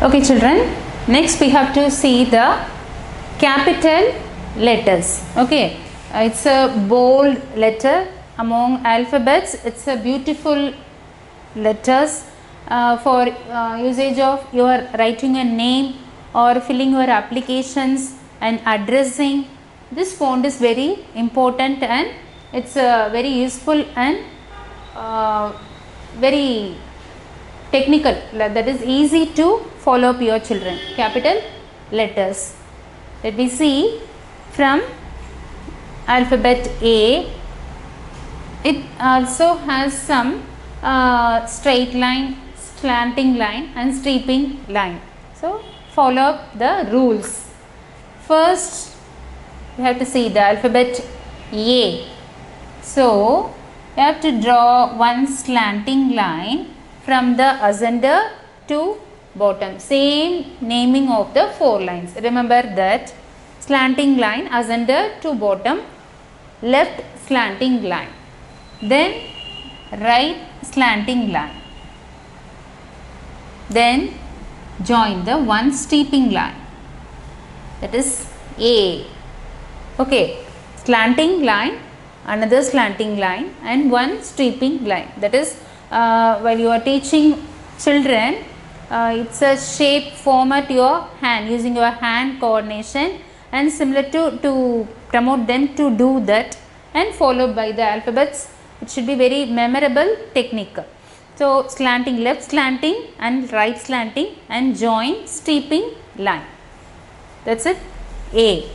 Okay children, next we have to see the capital letters. Okay, it's a bold letter among alphabets. It's a beautiful letters for usage of your writing a name or filling your applications and addressing. This font is very important and it's very useful and very technical, that is easy to follow up your children. Capital letters. Let me see from alphabet A. It also has some straight line, slanting line and streeping line. So follow up the rules. First you have to see the alphabet A. So you have to draw one slanting line from the ascender to bottom. Same naming of the 4 lines. Remember that slanting line, ascender to bottom, left slanting line, then right slanting line, then join the one steeping line, that is A. Okay, slanting line, another slanting line and one steeping line. That is while you are teaching children, it's a shape format your hand, using your hand coordination and similar to promote them to do that and followed by the alphabets. It should be very memorable technique. So slanting, left slanting and right slanting and join steeping line. That's it. A.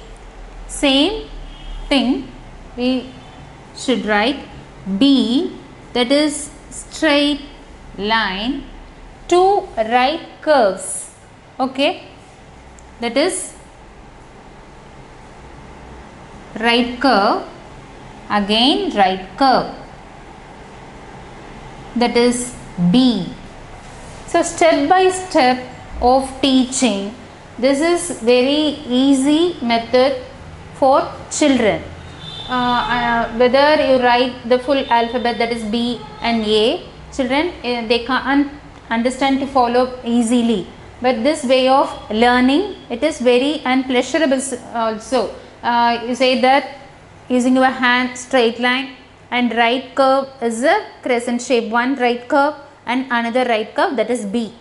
Same thing we should write B, that is straight line, 2 right curves. Okay, that is right curve, again right curve, that is B. So step by step of teaching, this is very easy method for children. Whether you write the full alphabet, that is B and A, children they can't understand to follow easily, but this way of learning, it is very and pleasurable also. You say that using your hand, straight line and right curve is a crescent shape, one right curve and another right curve, that is B.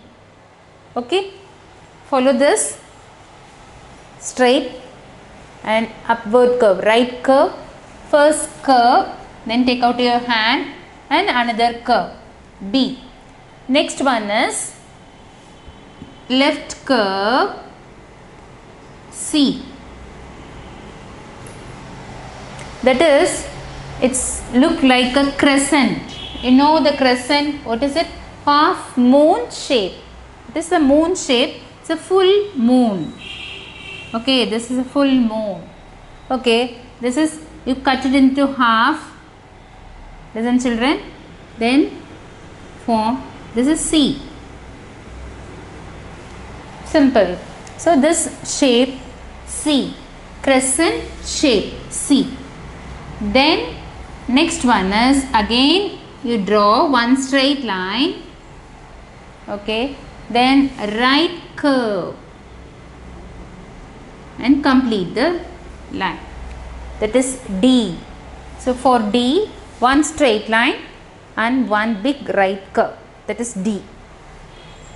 Okay, follow this straight and upward curve, right curve, first curve, then take out your hand and another curve, B. Next one is left curve, C. That is, it's look like a crescent. You know the crescent, what is it? Half moon shape. It is a moon shape, it's a full moon. Okay, this is a full moon. Okay, this is, you cut it into half. Listen children, then form, this is C. Simple. So this shape C, crescent shape C. Then next one is, again you draw one straight line. Okay, then right curve and complete the line, that is D. So for D, one straight line and one big right curve, that is D.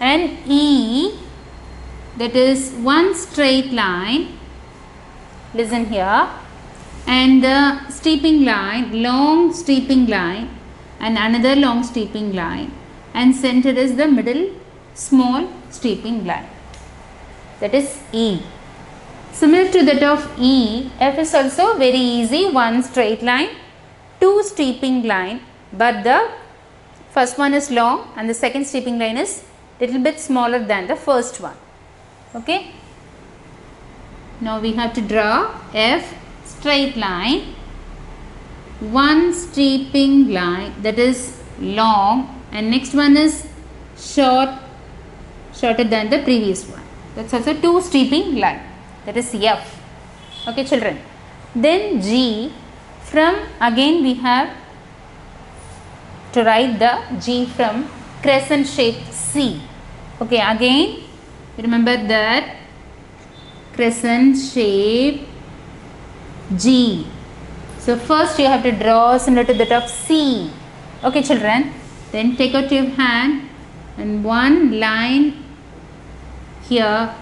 And E, that is one straight line, listen here, and the steeping line, long steeping line and another long steeping line, and center is the middle small steeping line, that is E. Similar to that of E, F is also very easy, one straight line, 2 steeping line, but the first one is long and the second steeping line is little bit smaller than the first one. Okay, now we have to draw F, straight line, one steeping line, that is long, and next one is shorter than the previous one, that's also 2 steeping line, that is F. Okay children, then G, from again we have to write the G from crescent shape C. Okay, again Remember that crescent shape G. So first you have to draw similar to that of C. Okay children, then take out your hand and one line here,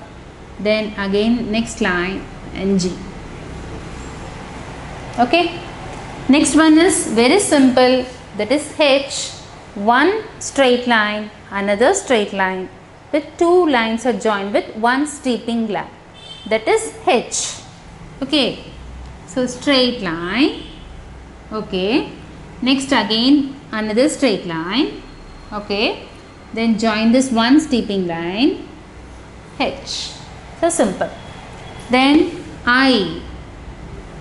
then again next line and G. Okay, next one is very simple, that is H. One straight line, another straight line with two lines are joined with one steeping line, that is H. Okay, so straight line. Okay, next again another straight line. Okay, then join this one steeping line, H. So simple. Then I,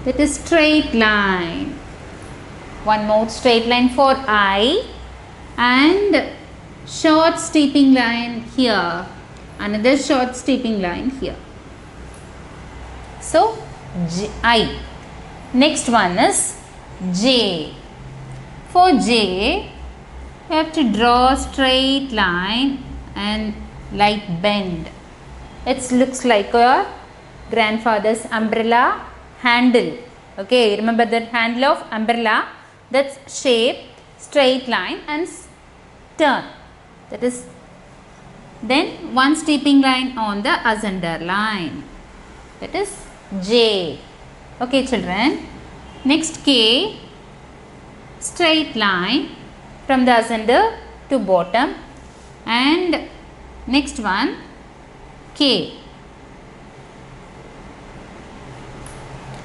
that is straight line. One more straight line for I and short steeping line here, another short steeping line here. So I. Next one is J. For J, you have to draw straight line and light bend. It looks like a grandfather's umbrella handle. Okay, remember that handle of umbrella, that's shape, straight line and turn. That is, then one steeping line on the ascender line. That is J. Okay children. Next K, straight line from the ascender to bottom, and next one K.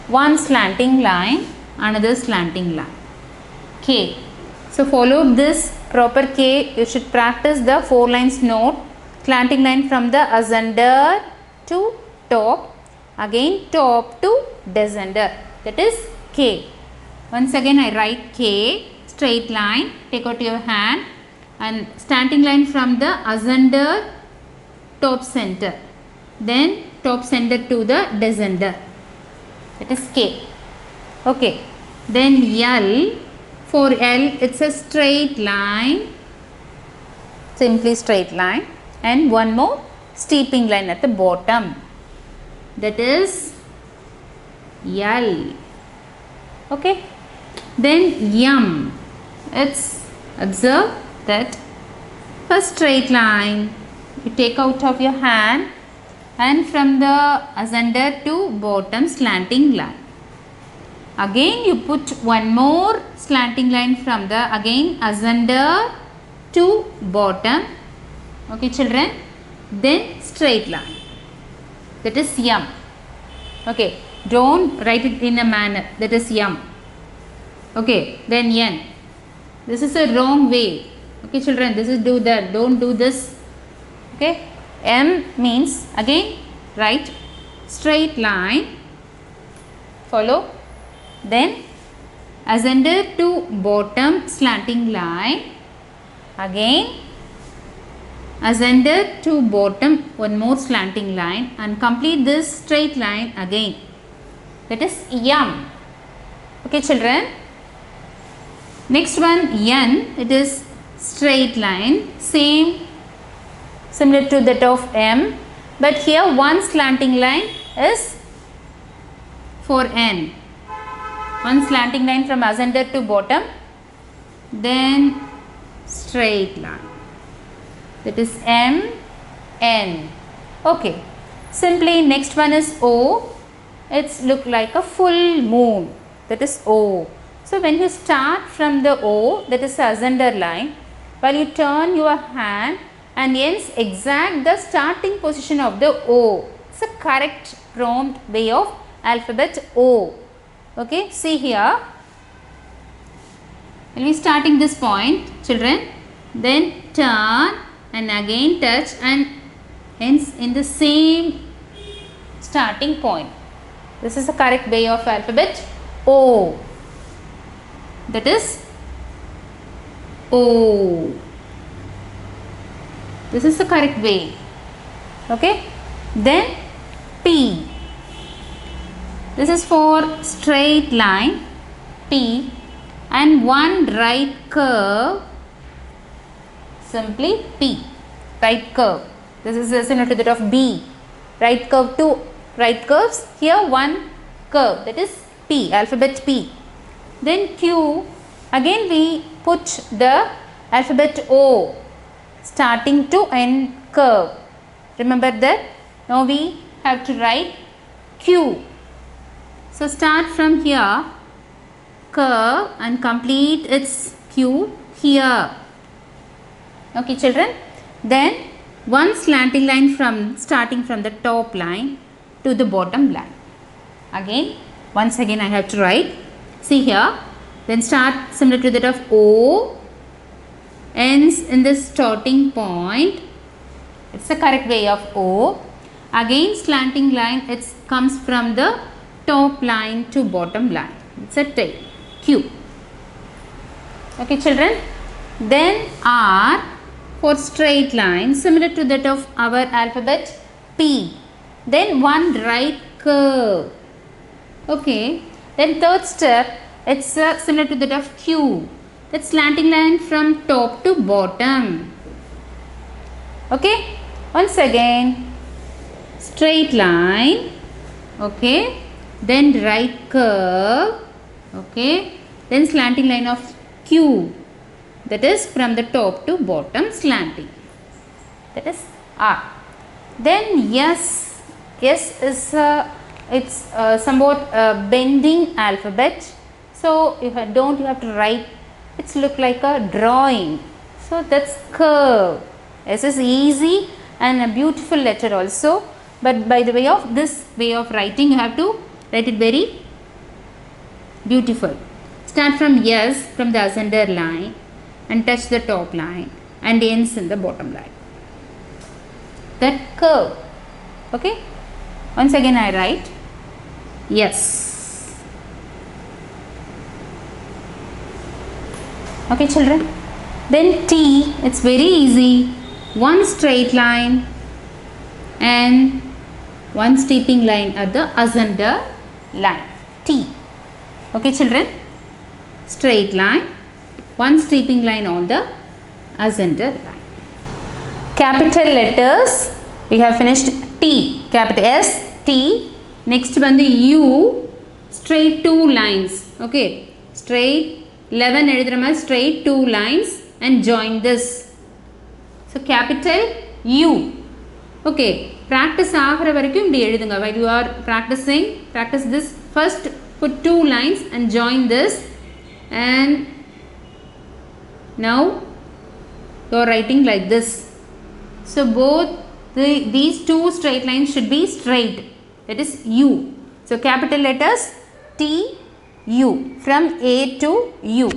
One slanting line, another slanting line. K. So follow this proper K. You should practice the 4 lines note. Slanting line from the ascender to top, again top to descender. That is K. Once again I write K, straight line, take out your hand, and slanting line from the ascender, top center, then top center to the descender. That is K. Okay. Then L. For L, it's a straight line, simply straight line, and one more steeping line at the bottom. That is L. Okay. Then M. It's, observe that first straight line you take out of your hand and from the ascender to bottom slanting line. Again you put one more slanting line from the again ascender to bottom. Okay children. Then straight line. That is M. Okay. Don't write it in a manner. That is M. Okay. Then N. This is a wrong way. Okay children. This is do that. Don't do this. Okay. M means again write straight line. Follow. Then ascender to bottom slanting line, again ascender to bottom one more slanting line, and complete this straight line again. That is M. Okay children. Next one N. It is straight line, same similar to that of M, but here one slanting line is for N. One slanting line from ascender to bottom, then straight line. That is M, N. Okay. Simply next one is O. It's look like a full moon. That is O. So when you start from the O, that is ascender line, while you turn your hand and hence exact the starting position of the O. It's a correct prompt way of alphabet O. Okay, see here. When we starting this point, children, then turn and again touch and hence in the same starting point. This is the correct way of alphabet O. That is O. This is the correct way. Okay. Then P. This is for straight line P and one right curve, simply P, right curve. This is similar to that of B. Right curve, two right curves. Here one curve, that is P, alphabet P. Then Q, again we put the alphabet O, starting to end curve. Remember that? Now we have to write Q. So start from here, curve, and complete its Q here. Okay children, then one slanting line from starting from the top line to the bottom line. Again, once again I have to write, see here, then start similar to that of O, ends in the starting point, it's the correct way of O. Again slanting line, it comes from the top line to bottom line, it's a tail, Q. Okay children, then R for straight line, similar to that of our alphabet P. Then one right curve. Okay, then third step, it's similar to that of Q. That's slanting line from top to bottom. Okay, once again, straight line. Okay, then right curve. Okay, then slanting line of Q. That is from the top to bottom slanting. That is R. Then S. S is it's somewhat bending alphabet. So if you don't, you have to write. It's look like a drawing. So that's curve. S is easy and a beautiful letter also. But by the way of this way of writing, you have to write it very beautiful. Start from S, from the ascender line, and touch the top line and ends in the bottom line. That curve. Okay. Once again I write yes. Okay children. Then T, it's very easy. One straight line and one steeping line at the ascender line. T. Okay children. Straight line, one steeping line on the ascender line. Capital letters, we have finished T, capital S, T. Next one the U, straight two lines. Okay, straight 11 eduthrama, straight two lines and join this. So capital U. Okay, practice ஆகிற வரைக்கும் இப்படி எழுதுங்க. While you are practicing, practice this. First put two lines and join this, and now you are writing like this. So both these two straight lines should be straight. That is U. So capital letters T, U, from A to U.